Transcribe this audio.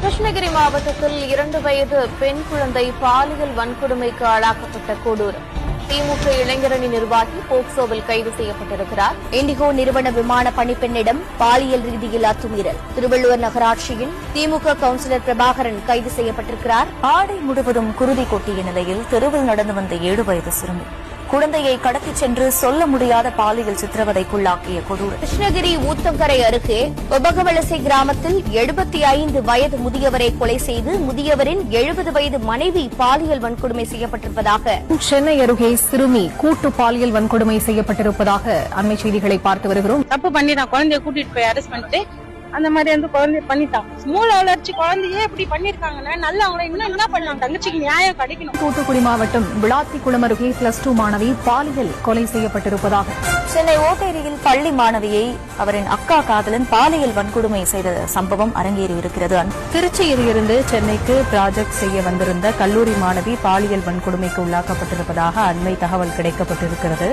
கிருஷ்ணகிரி மாவட்டத்தில் 2 வயது பெண் குழந்தை பாலியல் வன்கொடுமைக்கு ஆளாக்கப்பட்ட கொடூரம். திமுக இளைஞரணி நிர்வாகி போக்சோவில் கைது செய்யப்பட்டிருக்கிறார். இண்டிகோ நிறுவன விமான பணிப்பெண்ணிடம் பாலியல் ரீதியில் அத்துமீறல். திருவள்ளுவர் நகராட்சியில் திமுக கவுன்சிலர் பிரபாகரன் கைது செய்யப்பட்டிருக்கிறார். ஆடை முழுவதும் குருதி கொட்டிய நிலையில் தெருவில் நடந்து வந்த 7 வயது சிறுமி குழந்தையை கடத்திச் சென்று சொல்ல முடியாத பாலியல் சித்திரவதைக்குள்ளாக்கிய கொடூரம். கிருஷ்ணகிரி ஊத்தங்கரை அருகே ஒபகவலசை கிராமத்தில் 75 வயது முதியவரை கொலை செய்து முதியவரின் 70 வயது மனைவி பாலியல் வன்கொடுமை செய்யப்பட்டிருப்பதாக சென்னை அருகே சிறுமி கூட்டு பாலியல் வன்கொடுமை செய்யப்பட்டிருப்பதாக அண்மை செய்திகளை பார்த்து வருகிறோம். தப்பு பண்ணிட்டான், குழந்தைய கூட்டிட்டு போய் அரெஸ்ட் பண்ணிட்டு அந்த மாதிரி வந்து குழந்தைய பண்ணிட்டான். மூளை வளர்ச்சி குழந்தையே இப்படி பண்ணிருக்காங்கன்னா நல்லா அவங்கள இன்னும் என்ன பண்ணலாம், தங்கச்சிக்கு நியாயம் கிடைக்கணும். தூத்துக்குடி மாவட்டம் விளாத்திக்குளம் அருகே +2 மாணவி பாலியல் கொலை செய்யப்பட்டிருப்பதாக சென்னை ஓட்டேரியில் பள்ளி மாணவியை அவரின் அக்கா காதலன் பாலியல் வன்கொடுமை செய்த சம்பவம் அரங்கேறியிருக்கிறது. திருச்சியிலிருந்து சென்னைக்கு ப்ராஜெக்ட் செய்ய வந்திருந்த கல்லூரி மாணவி பாலியல் வன்கொடுமைக்கு உள்ளாக்கப்பட்டிருப்பதாக அண்மை தகவல் கிடைக்கப்பட்டிருக்கிறது.